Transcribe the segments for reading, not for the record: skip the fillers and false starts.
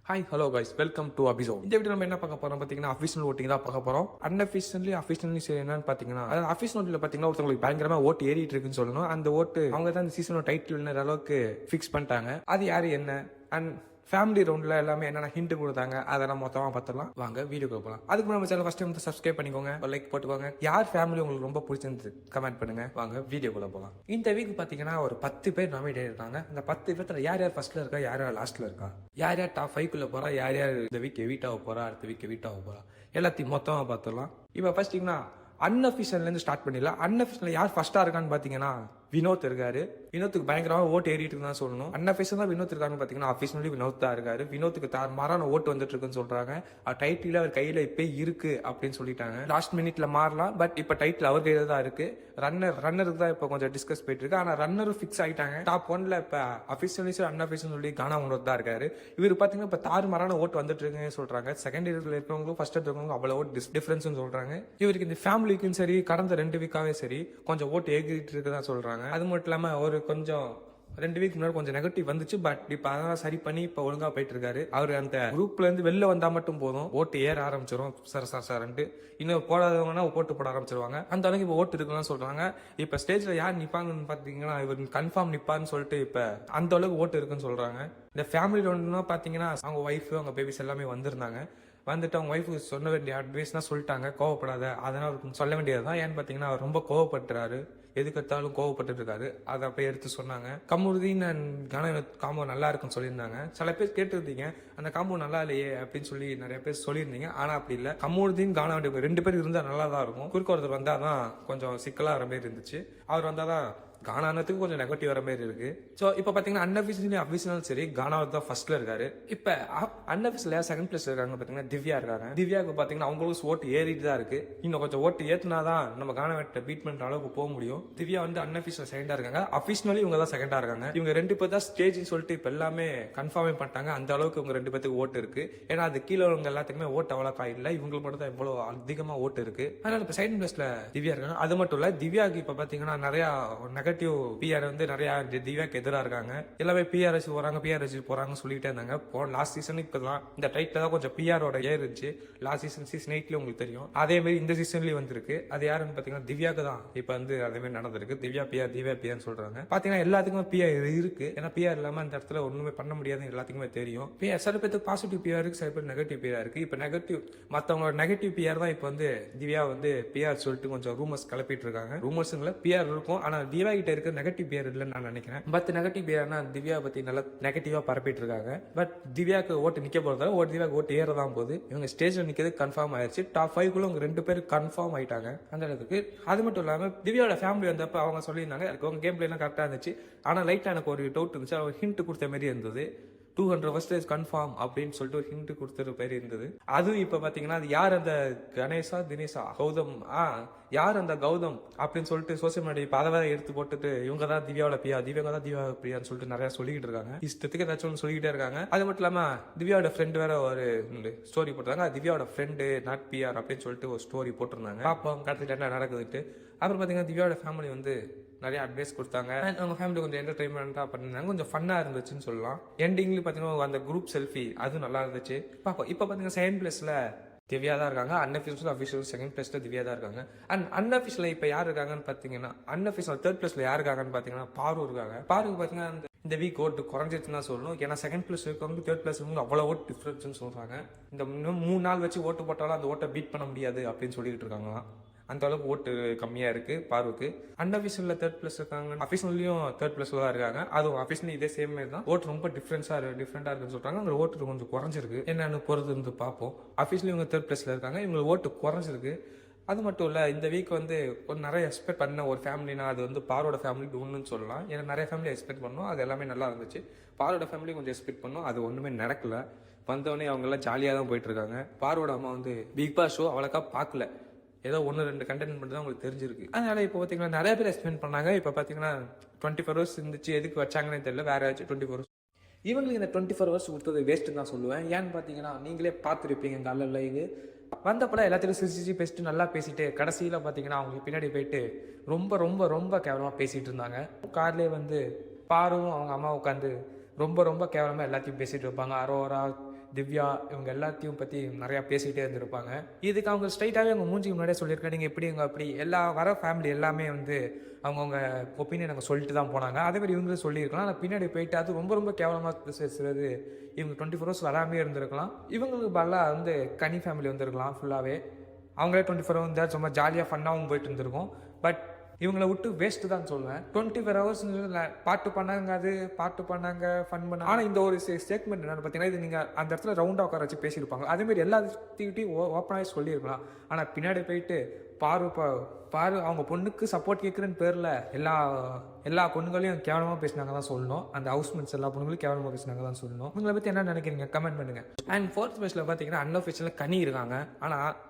Hi hello guys welcome to episode. இந்த video நம்ம என்ன பார்க்க போறோம் பார்த்தீங்கன்னா அஃபிஷியல் ஓட்டிங் தான் பார்க்க போறோம். அன்அஃபிஷியலி சரி என்னன்னு பார்த்தீங்கன்னா அதாவது அஃபிஷியல் ஓட்டில் பார்த்தீங்கன்னா ஒருத்தவங்களுக்கு பயங்கரமா ஓட்டு ஏறிட்டு இருக்குன்னு சொல்லணும். அந்த ஓட்டு அவங்க தான் இந்த சீசனோட டைட்டில் வின்னர் அளவுக்கு ஃபிக்ஸ் பண்ணிட்டாங்க. அது யாரு என்ன அண்ட் ஃபேமிலி ரவுண்டில் எல்லாமே என்னென்ன ஹிண்ட் கொடுத்தாங்க அதெல்லாம் மொத்தமாக பார்த்துடலாம். வாங்க வீடியோக்கு போகலாம். அதுக்கு நம்ம சேனல் ஃபர்ஸ்ட் வந்து சப்ஸ்கிரைப் பண்ணிக்கோங்க, லைக் போட்டுக்கோங்க. யார் ஃபேமிலி உங்களுக்கு ரொம்ப பிடிச்சிருந்து கமெண்ட் பண்ணுங்க. வாங்க வீடியோக்குள்ள போகலாம். இந்த வீக் பார்த்தீங்கன்னா ஒரு 10 பேர் நாமினேட் இருக்காங்க. அந்த 10 பேர்த்துல யார் யார் ஃபர்ஸ்ட்ல இருக்கா, யார் யார் லாஸ்ட்ல இருக்கா, யார் யார் டாப் 5 போறா, யார் யார் இந்த வீக் எவிட் ஆக போறா, அடுத்த வீக் எவிட் ஆக போறா, எல்லாத்தையும் மொத்தமாக பார்த்துடலாம். இப்போ ஃபர்ஸ்ட்னா அன்அஃபிஷியல்லேருந்து ஸ்டார்ட் பண்ணிடலாம். அன்அஃபிஷியல் யார் ஃபர்ஸ்டா இருக்கான்னு பார்த்தீங்கன்னா வினோத் இருக்காரு. வினோத்துக்கு பயங்கரமாக ஓட்டு ஏறிட்டு தான் சொல்லணும். அன்அஃபிஷியல் தான் வினோத் இருக்காருன்னு பார்த்தீங்கன்னா அஃபிஷியலி வினோத் தான் இருக்காரு. வினோத்துக்கு மாறான ஓட்டு வந்துட்டு இருக்குன்னு சொல்றாங்க. டைட்டில் அவர் கையில இப்போ இருக்கு அப்படின்னு சொல்லிட்டாங்க. லாஸ்ட் மினிட்ல மாறலாம், பட் இப்போ டைட்டில் அவர் கையில தான் இருக்கு. ரன்னருக்கு தான் இப்போ கொஞ்சம் டிஸ்கஸ் போயிட்டு இருக்கு. ஆனால் ரன்னரும் ஃபிக்ஸ் ஆயிட்டாங்க. டாப் 1ல இப்போ அஃபிஷியலி அன்அஃபிஷியல் சொல்லி கானா வினோத் தான் இருக்காரு. இவர் பார்த்தீங்கன்னா இப்போ தாறுமாறான ஓட்டு வந்துட்டு இருக்குன்னு சொல்றாங்க. செகண்ட் இயர்ல இருக்கிறவங்களும் ஃபர்ஸ்ட் இருக்கவங்களும் அவ்வளோ ஓட்டு டிஃபரன்ஸ் சொல்றாங்க. இவருக்கு இந்த ஃபேமிலிக்கும் சரி கடந்த 2 வீக்காவே சரி கொஞ்சம் ஓட்டு ஏகிட்டு இருக்குதான் சொல்றாங்க. அது மட்டும் இல்லாம ஒரு கொஞ்சம் 2 வீக் முன்னாடி கொஞ்சம் நெகட்டிவ் வந்துச்சு, பட் இப்ப அதெல்லாம் சரி பண்ணி இப்ப ஒழுங்கா போயிட்டு இருக்காரு. அவர் அந்த குரூப்ல இருந்து வெளில வந்தா மட்டும் போதும் ஓட்டு ஏற ஆரம்பிச்சிடும். சார் இன்னும் போடாதவங்கன்னா ஓட்டு போட ஆரம்பிச்சிருவாங்க. அந்த அளவுக்கு இப்ப ஓட்டு இருக்குன்னு சொல்றாங்க. இப்ப ஸ்டேஜ்ல யார் நிப்பாங்கன்னு பாத்தீங்கன்னா இவர் கன்ஃபார்ம் நிப்பான்னு சொல்லிட்டு இப்ப அந்த அளவுக்கு ஓட்டு இருக்குன்னு சொல்றாங்க. இந்த ஃபேமிலி ரவுண்ட்னா பாத்தீங்கன்னா அவங்க ஒய்ஃப் அவங்க பேபிஸ் எல்லாமே வந்திருந்தாங்க. வந்துட்டு அவங்க ஒய்ஃபுக்கு சொல்ல வேண்டிய அட்வைஸ்லாம் சொல்லிட்டாங்க, கோவப்படாத. அதனால சொல்ல வேண்டியதுதான். ஏன்னு பார்த்தீங்கன்னா அவர் ரொம்ப கோவப்பட்டுறாரு, எதுக்கெடுத்தாலும் கோவப்பட்டு இருக்காரு. அதை அப்படியே எடுத்து சொன்னாங்க. கமுருதீன் அண்ட் கணவன் காம்போ நல்லா இருக்குன்னு சொல்லியிருந்தாங்க. சில பேர் கேட்டுருந்தீங்க அந்த காம்போ நல்லா இல்லையே அப்படின்னு சொல்லி நிறைய பேர் சொல்லியிருந்தீங்க. ஆனால் அப்படி இல்லை, கமுருதீன் காணவன் 2 பேர் இருந்தால் நல்லா தான் இருக்கும். குறுக்க ஒருத்தர் வந்தால் தான் கொஞ்சம் சிக்கலாக வர மாதிரி இருந்துச்சு. அவர் வந்தால் தான் கானானத்துக்கு கொஞ்சம் நெகட்டிவ் வர மாதிரி இருக்கு. ஸோ இப்போ பார்த்தீங்கன்னா அன்அஃபிஷியலி அஃபிஷியல் சரி கானாவது தான் ஃபர்ஸ்ட்ல இருக்காரு. இப்போ அன்அஃபிஷியல் செகண்ட் பிளேஸ்ல இருக்காங்க பார்த்தீங்கன்னா திவ்யா இருக்காங்க. திவ்யாவுக்கு பார்த்தீங்கன்னா அவங்களுக்கு ஓட்டு ஏறிட்டு தான் இருக்கு. இன்னும் கொஞ்சம் ஓட்டு ஏற்றினா தான் நம்ம கானாவட்ட பீட் பண்ற அளவுக்கு போக முடியும். திவ்யா வந்து அன்அஃபிஷியல் செகண்டா இருக்காங்க. அஃபிஷியலி இவங்க தான் செகண்டா இருக்காங்க. இவங்க 2 பேர் தான் ஸ்டேஜ்னு சொல்லிட்டு இப்போ எல்லாமே கன்ஃபார்மே பண்ணிட்டாங்க. அந்த அளவுக்கு இவங்க 2 பேருக்கு ஓட்டு இருக்கு. ஏன்னா அது கீழே உள்ளவங்க எல்லாத்துக்குமே ஓட்டு அவ்வளோக்கா இல்லை. இவங்களுக்கு மட்டும் தான் இவ்வளோ அதிகமாக ஓட்டு இருக்கு. அதனால இப்போ செகண்ட் பிளேஸ்ல திவ்யா இருக்காங்க. அது மட்டும் இல்லை, திவ்யாவுக்கு இப்போ பார்த்தீங்கன்னா நிறைய நெகட்டிவ் பிஆர் வந்து நிறைய திவ்யாக்கு எதிராக இருக்காங்க. எல்லாமே பிஆர்எஸ் போறாங்கன்னு சொல்லிட்டே இருந்தாங்க. லாஸ்ட் சீசன் இப்பதான் இந்த டைட்டில் தான் கொஞ்சம் பிஆரோட இருந்துச்சு. லாஸ்ட் சீசன் 8 உங்களுக்கு தெரியும். அதே மாதிரி இந்த சீசன்லயும் வந்திருக்கு. அது யாருன்னு பாத்தீங்கன்னா திவ்யாக்கு தான் இப்ப வந்து அதே மாதிரி நடந்திருக்கு. திவ்யா பிஆர் சொல்றாங்க. பாத்தீங்கன்னா எல்லாத்துக்குமே பிஆர் இருக்கு. ஏன்னா பிஆர் இல்லாம இந்த இடத்துல ஒண்ணுமே பண்ண முடியாதுன்னு எல்லாத்துக்குமே தெரியும். சில பேருக்கு பாசிட்டிவ் பிஆர் இருக்கு, சில பேர் நெகட்டிவ் பிஆர் இருக்கு. இப்ப நெகட்டிவ் மத்தவங்களோட நெகட்டிவ் பிஆர் தான் இப்ப வந்து திவ்யா வந்து பிஆர் சொல்லிட்டு கொஞ்சம் ரூமர்ஸ் கிளப்பிட்டு இருக்காங்க. ரூமர்ஸ்ல பிஆர் இருக்கும், ஆனா திவ்யா கிட்ட இருக்க நெகட்டிவ் பியர் இல்லைன்னு நான் நினைக்கிறேன். பட் நெகட்டிவ் பியர்னா திவ்யா பத்தி நல்லா நெகட்டிவா பரப்பிட்டு இருக்காங்க. பட் திவ்யாக்கு ஓட்டு நிக்க போறதால திவ்யாக்கு ஓட்டு ஏறதான் போகுது. இவங்க ஸ்டேஜ்ல நிக்கிறது கன்ஃபார்ம் ஆயிடுச்சு. டாப் 5 குள்ள அவங்க 2 பேரும் கன்ஃபார்ம் ஆயிட்டாங்க அந்த இடத்துக்கு. அது மட்டும் இல்லாம திவ்யாவோட ஃபேமிலி வந்தப்ப அவங்க சொல்லியிருந்தாங்க அவங்க கேம் பிளே எல்லாம் கரெக்டா இருந்துச்சு. ஆனா லைட்டா எனக்கு ஒரு டவுட் இருந்துச்சு. அவங்க ஹிண்ட் கொடுத்த மாதிரி இருந்தது. 200% கன்ஃபார்ம் அப்படின்னு சொல்லிட்டு ஒரு ஹிண்ட் கொடுத்துற பேர் இருந்தது. அதுவும் இப்ப பாத்தீங்கன்னா அது யார் அந்த தினேஷா கௌதம் யார் அந்த கௌதம் அப்படின்னு சொல்லிட்டு சோசியல் மீடியா இப்ப அதை எடுத்து போட்டுட்டு இவங்க தான் திவ்யாவோட திவ்யா தான் திவ்யா பிரியான்னு சொல்லிட்டு நிறைய சொல்லிக்கிட்டு இருக்காங்க. இஷ்டத்துக்கு ஏதாச்சும் ஒன்று சொல்லிக்கிட்டே இருக்காங்க. அது மட்டும் இல்லாம திவ்யாவோட ஃப்ரெண்ட் வேற ஒரு ஸ்டோரி போட்டுருக்காங்க. திவ்யாவோட ஃப்ரெண்டு நாட் பிஆர் அப்படின்னு சொல்லிட்டு ஒரு ஸ்டோரி போட்டிருந்தாங்க. பாப்போம் கடைசியில் என்ன நடக்குதுட்டு. அப்புறம் பாத்தீங்கன்னா திவ்யாவோட ஃபேமிலி வந்து நிறைய அட்வைஸ் கொடுத்தாங்க. அவங்க ஃபேமிலி கொஞ்சம் என்டர்டைன்மெண்டா பண்ணிருந்தாங்க. கொஞ்சம் ஃபன்னா இருந்துச்சுன்னு சொல்லலாம். எண்டிங்ல பாத்தீங்கன்னா அந்த குரூப் செல்ஃபி அது நல்லா இருந்துச்சு. பாப்போம். இப்ப பாத்தீங்கன்னா செகண்ட் பிளேஸ்ல திவ்யா தான் இருக்காங்க. அன்அஃபிஷியல் செகண்ட் பிளேஸ்ல திவ்யா தான் இருக்காங்க. அண்ட் அன்அஃபிஷியல் இப்ப யார் இருக்காங்கன்னு பாத்தீங்கன்னா அன்அஃபிஷியல் தேர்ட் பிளேஸ்ல யார் இருக்காங்கன்னு பாத்தீங்கன்னா பாரு இருக்காங்க. பாருக்கு பாத்தீங்கன்னா இந்த வீக் ஓட்டு குறைஞ்சிருச்சுன்னு தான் சொல்லணும். ஏன்னா செகண்ட் பிளேஸ் இருக்கவங்க தேர்ட் பிளேஸ் அவ்வளோ ஓட்டு டிஃபரன்ஸ் சொல்றாங்க. இந்த 3 நாள் வச்சு ஓட்டு போட்டாலும் அந்த ஓட்டை பீட் பண்ண முடியாது அப்படின்னு சொல்லிட்டு இருக்காங்களாம். அந்த அளவுக்கு ஓட்டு கம்மியா இருக்கு பாருக்கு. அன்அஃபிஷியல்ல தேர்ட் பிளேஸ் இருக்காங்க. அஃபிஷியல்லையும் தேர்ட் பிளேஸ்ல தான் இருக்காங்க. அதுவும் அஃபிஷியல் இதே சேம் மாதிரி தான். ஓட்டு ரொம்ப டிஃபரன்ஸா இருக்குன்னு சொல்றாங்க. அந்த ஓட்டு கொஞ்சம் குறைஞ்சிருக்கு. என்னன்னு பொறுத்து இருந்து பார்ப்போம். அஃபிஷியலி இவங்க தேர்ட் பிளேஸ்ல இருக்காங்க. இவங்க ஓட்டு குறைஞ்சிருக்கு. அது மட்டும் இல்ல, இந்த வீக் வந்து கொஞ்சம் நிறைய எக்ஸ்பெக்ட் பண்ண ஒரு ஃபேமிலினா அது வந்து பாரோட ஃபேமிலி ஒன்றுன்னு சொல்லலாம். ஏன்னா நிறைய ஃபேமிலி எக்ஸ்பெக்ட் பண்ணோம், அது எல்லாமே நல்லா இருந்துச்சு. பாரோட ஃபேமிலி கொஞ்சம் எக்ஸ்பெக்ட் பண்ணோம், அது ஒன்றுமே நடக்கல. வந்தவொடனே அவங்க எல்லாம் ஜாலியாக தான் போயிட்டு இருக்காங்க. பாரோட அம்மா வந்து பிக் பாஸ் ஷோ அவ்வளோக்கா பார்க்கல. ஏதோ 1-2 கண்டென்ட் மட்டும் தான் உங்களுக்கு தெரிஞ்சிருக்கு. அதனால இப்போ பார்த்தீங்கன்னா நிறைய பேர் எக்ஸ்பிளைன் பண்ணாங்க. இப்போ பார்த்தீங்கன்னா 24 ஹவர்ஸ் இருந்துச்சு. எதுக்கு வச்சாங்கன்னு தெரியல. வேற ஏதாச்சும் 24 ஹவர்ஸ் இவங்களுக்கு இந்த 24 ஹவர்ஸ் கொடுத்தது வேஸ்ட்டுன்னு தான் சொல்லுவேன். ஏன்னு பார்த்தீங்கன்னா நீங்களே பார்த்துருப்பீங்க இந்த அல்ல இது வந்தப்பல எல்லாத்தையும் சிரிச்சு பேசிட்டு நல்லா பேசிட்டு கடைசியில் பார்த்தீங்கன்னா அவங்களுக்கு பின்னாடி போயிட்டு ரொம்ப ரொம்ப ரொம்ப கேவலமாக பேசிட்டு இருந்தாங்க. கார்லேயே வந்து பாரும் அவங்க அம்மா உட்காந்து ரொம்ப ரொம்ப கேவலமாக எல்லாத்தையும் பேசிட்டு இருப்பாங்க. அரோரா திவ்யா இவங்க எல்லாத்தையும் பற்றி நிறையா பேசிக்கிட்டே இருந்திருப்பாங்க. இதுக்கு அவங்க ஸ்ட்ரைட்டாகவே அவங்க மூஞ்சிக்கு முன்னாடியே சொல்லியிருக்காங்க, நீங்கள் எப்படி எங்கள் அப்படி எல்லா வர ஃபேமிலி எல்லாமே வந்து அவங்கவுங்க ஒப்பீனியன் நாங்கள் சொல்லிட்டு தான் போனாங்க. அதே மாதிரி இவங்களும் சொல்லியிருக்கலாம். ஆனால் பின்னாடி போயிட்டு அது ரொம்ப ரொம்ப கேவலமாக பேசுறது இவங்க 24 ஹவர்ஸ் வராமே இருந்திருக்கலாம். இவங்களுக்கு பதிலாக வந்து கனி ஃபேமிலி வந்திருக்கலாம். ஃபுல்லாகவே அவங்களே 24 வந்தால் சும்மா ஜாலியாக ஃபன்னாகவும் போயிட்டு இருந்திருக்கும். பட் இவங்கள விட்டு வேஸ்ட்டு தான் சொல்லுவேன். 24 ஹவர்ஸ் பாட்டு பண்ணாங்க, அது பாட்டு பண்ணாங்க, ஃபன் பண்ணாங்க. ஆனால் இந்த ஒரு ஸ்டேட்மெண்ட் என்னென்னு பார்த்தீங்கன்னா, இது நீங்கள் அந்த இடத்துல ரவுண்டாக உட்கார வச்சு பேசியிருப்பாங்க. அதேமாரி எல்லா ஆக்டிவிட்டியும் ஓப்பனாகவே சொல்லியிருக்கலாம். ஆனால் பின்னாடி போயிட்டு பாரு அவங்க பொண்ணுக்கு சப்போர்ட் கேட்குறேன்னு பேரில் எல்லா பொண்ணுங்களையும் கேவலமாக பேசினாங்க தான் சொல்லணும். அந்த ஹவுஸ்மெண்ட்ஸ் எல்லா பொண்ணுங்களையும் கேவலமாக பேசினாங்க தான் சொல்லணும். உங்களை பற்றி என்ன நினைக்கிறீங்க கமெண்ட் பண்ணுங்கள். அண்ட் 4th பிளேஸில் பார்த்தீங்கன்னா அன்அஃபிஷியலாக கனி இருக்காங்க. ஆனால்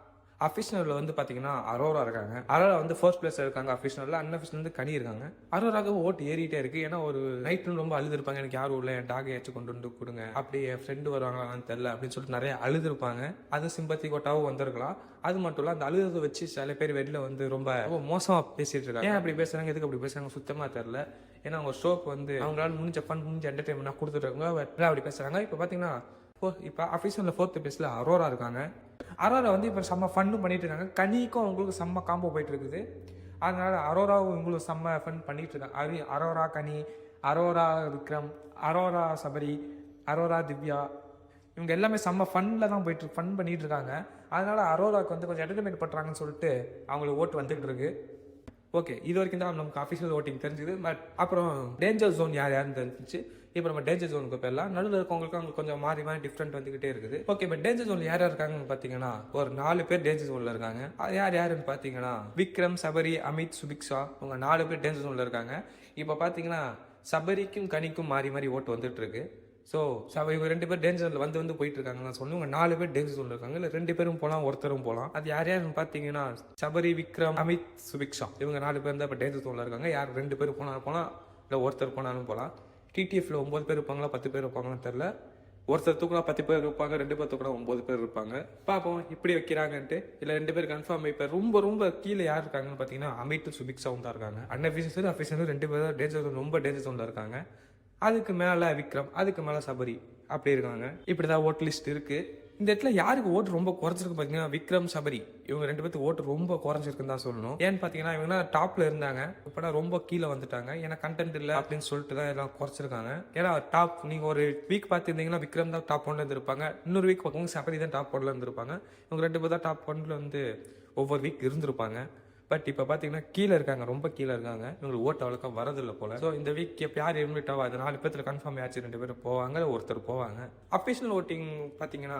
அஃபிஷனலில் வந்து பார்த்தீங்கன்னா அரோரா இருக்காங்க. அரோரா வந்து 4th பிளேஸில் இருக்காங்க அஃபிஷனலில். அன்அஃபிஷனல் வந்து கனி இருக்காங்க. அரோராக ஓட்டு ஏறிட்டே இருக்குது. ஏன்னா ஒரு நைட்டு ரொம்ப அழுதுருப்பாங்க, எனக்கு யாரும் இல்லை, என் டாகை ஏச்சு கொண்டு வந்து கொடுங்க, அப்படி என் ஃப்ரெண்டு வருவாங்களான்னு தெரில அப்படின்னு சொல்லிட்டு நிறைய அழுதுருப்பாங்க. அது சிம்பத்தி கோட்டாவும் வந்திருக்கலாம். அது மட்டும் இல்லை, அந்த அழுதை வச்சு சில பேர் வெளியில் வந்து ரொம்ப மோசமாக பேசிட்டு இருக்காங்க. ஏன் அப்படி பேசுகிறாங்க, எதுக்கு அப்படி பேசுகிறாங்க சுத்தமாக தெரில. ஏன்னா அவங்க ஷோக்கு வந்து அவங்களால முடிஞ்ச என்டர்டைன்மெண்ட்டாக கொடுத்துட்ருக்காங்க. அப்படி பேசுகிறாங்க. இப்போ பார்த்தீங்கன்னா இப்போ அஃபிஷியலில் 4th பிளேஸில் அரோரா இருக்காங்க. அரோரா வந்து இப்போ செம்ம ஃபன்னும் பண்ணிட்டு இருக்காங்க. கனிக்கும் அவங்களுக்கு செம்ம காம்போ போயிட்டு இருக்குது. அதனால அரோராவும் இவங்களுக்கு செம்ம ஃபன் பண்ணிட்டு இருக்காங்க. அரோரா கனி, அரோரா விக்ரம், அரோரா சபரி, அரோரா திவ்யா இவங்க எல்லாமே செம்ம ஃபன்னில் தான் ஃபன் பண்ணிட்டு இருக்காங்க. அதனால அரோராவுக்கு வந்து கொஞ்சம் என்டர்டைன்மெண்ட் பண்ணுறாங்கன்னு சொல்லிட்டு அவங்களுக்கு ஓட்டு வந்துகிட்டு இருக்கு. ஓகே, இது வரைக்கும் தான் நமக்கு அஃபிஷியல் ஓட்டிங் தெரிஞ்சுது. பட் அப்புறம் டேஞ்சர் ஜோன் யாருன்னு தெரிஞ்சிச்சு. இப்போ நம்ம டேஞ்சர் ஜோனுக்கு போயிடலாம். நடுவில் இருக்கவங்களுக்கு அவங்க கொஞ்சம் மாறி டிஃப்ரெண்ட் வந்துகிட்டே இருக்குது. ஓகே, இப்போ டேஞ்சர் ஜோனில் யார் இருக்காங்கன்னு பார்த்தீங்கன்னா ஒரு 4 பேர் டேஞ்சர் ஜோனில் இருக்காங்க. அது யாருன்னு பார்த்தீங்கன்னா விக்ரம், சபரி, அமித், சுபிக்ஷா இவங்க 4 பேர் டேஞ்சர் ஜோனில் இருக்காங்க. இப்போ பார்த்தீங்கன்னா சபரிக்கும் கனிக்கும் மாறி ஓட்டு வந்துட்டு இருக்கு. ஸோ இவங்க 2 பேர் டேஞ்சரில் வந்து போயிட்டு இருக்காங்க. நான் சொன்னேன், இவங்க 4 பேர் டேஞ்சர் ஜோனில் இருக்காங்க. இல்லை 2 பேரும் போகலாம், ஒருத்தரும் போகலாம். அது யாருன்னு பார்த்தீங்கன்னா சபரி, விக்ரம், அமித், சுபிக்ஷா இவங்க 4 பேர் தான் இப்போ டேஞ்சர் ஜோனில் இருக்காங்க. யார் 2 பேர் போகலாம், இல்லை ஒருத்தர் போனாலும் போகலாம். டிடிஎஃப்ல 9 பேர் இருப்பாங்களா 10 பேர் இருப்பாங்கன்னு தெரில. ஒருத்தர் தூக்கினா 10 பேர் இருப்பாங்க, 2 பேர் தூக்கினா 9 பேர் இருப்பாங்க. பார்ப்போம் இப்படி வைக்கிறாங்கன்ட்டு. இல்லை 2 பேர் கன்ஃபார்ம். இப்போ ரொம்ப கீழே யார் இருக்காங்கன்னு பார்த்தீங்கன்னா அமித், சுபிக்ஷாவும் தான் இருக்காங்க. அன்அஃபிஷியல் அஃபிஷியல் 2 பேர் தான் டேஞ்சர் ஜோன், ரொம்ப டேஞ்சர் ஜோனில் இருக்காங்க. அதுக்கு மேலே விக்ரம், அதுக்கு மேலே சபரி அப்படி இருக்காங்க. இப்படி தான் ஓட் லிஸ்ட் இருக்குது. இந்த இடத்துல யாருக்கு ஓட்டு ரொம்ப குறைச்சிருக்கு பார்த்தீங்கன்னா விக்ரம், சபரி இவங்க 2 பேருக்கு ஓட்டு ரொம்ப குறைஞ்சிருக்குன்னு தான் சொல்லணும். ஏன்னு பார்த்தீங்கன்னா இவங்க டாப்ல இருந்தாங்க, இப்போ ரொம்ப கீழே வந்துட்டாங்க. ஏன்னா கண்டென்ட் இல்லை அப்படின்னு சொல்லிட்டு தான் எல்லாம் குறைச்சிருக்காங்க. ஏன்னா டாப் நீங்கள் ஒரு வீக் பார்த்துருந்தீங்கன்னா விக்ரம் தான் டாப் 1ல இருந்திருப்பாங்க. இன்னொரு வீக் பார்க்கவங்க சபரி தான் டாப் 1ல இருந்திருப்பாங்க. இவங்க 2 பேர் தான் டாப் 1ல வந்து ஒவ்வொரு வீக் இருந்திருப்பாங்க. பட் இப்போ பார்த்தீங்கன்னா கீழே இருக்காங்க, ரொம்ப கீழே இருக்காங்க. இவங்களுக்கு ஓட்டு அவ்வளோக்கா வரதில்லை போல. ஸோ இந்த வீக் எப்போ யார் எலிமினேட் ஆகும், அது 4 பேர்த்துல கன்ஃபார்ம் ஆச்சு. 2 பேரும் போவாங்க, ஒருத்தர் போவாங்க. அஃபிஷியல் ஓட்டிங் பார்த்தீங்கன்னா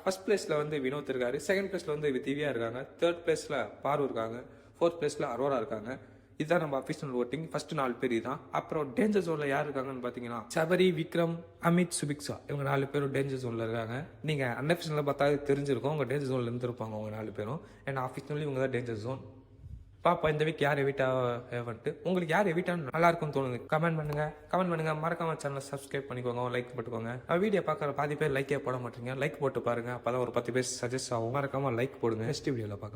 ஃபர்ஸ்ட் பிளேஸில் வந்து வினோத் இருக்காரு, செகண்ட் பிளேஸில் வந்து திவ்யா இருக்காங்க, 3rd பிளேஸில் பாரு இருக்காங்க, 4th பிளேஸில் அரோரா இருக்காங்க. இதுதான் நம்ம அஃபிஷியல் ஓட்டிங். ஃபர்ஸ்ட் 4 பேர் தான். அப்புறம் டேஞ்சர் ஜோனில் யார் இருக்காங்கன்னு பார்த்தீங்கன்னா சபரி, விக்ரம், அமித், சுபிக்ஷா இவங்க 4 பேரும் டேஞ்சர் ஜோனில் இருக்காங்க. நீங்கள் அன்அஃபிஷியலில் பார்த்தா தெரிஞ்சிருக்கும், அவங்க டேஞ்சர் ஜோனில் இருந்திருப்பாங்க அவங்க 4 பேரும். ஏன்னா அஃபிஷியலி இவங்க தான் டேஞ்சர் ஜோன். பாப்பா இந்த வீக் யார் எவிட்டான்ட்டு உங்களுக்கு யார் எவிட்டான்னு நல்லா இருக்கும்னு தோணுது. கமெண்ட் பண்ணுங்க. மறக்காம சேனலை சப்ஸ்கிரைப் பண்ணிக்கோங்க, லைக் போட்டுக்கோங்க. வீடியோ பார்க்குற பாதி பேர் லைக்கே போட மாட்டீங்க. லைக் போட்டு பாருங்க, அப்பதான் ஒரு 10 பேர் சஜஸ்ட் ஆகும். மறக்காம லைக் போடுங்க. நெக்ஸ்ட் வீடியோவில் பார்க்கலாம்.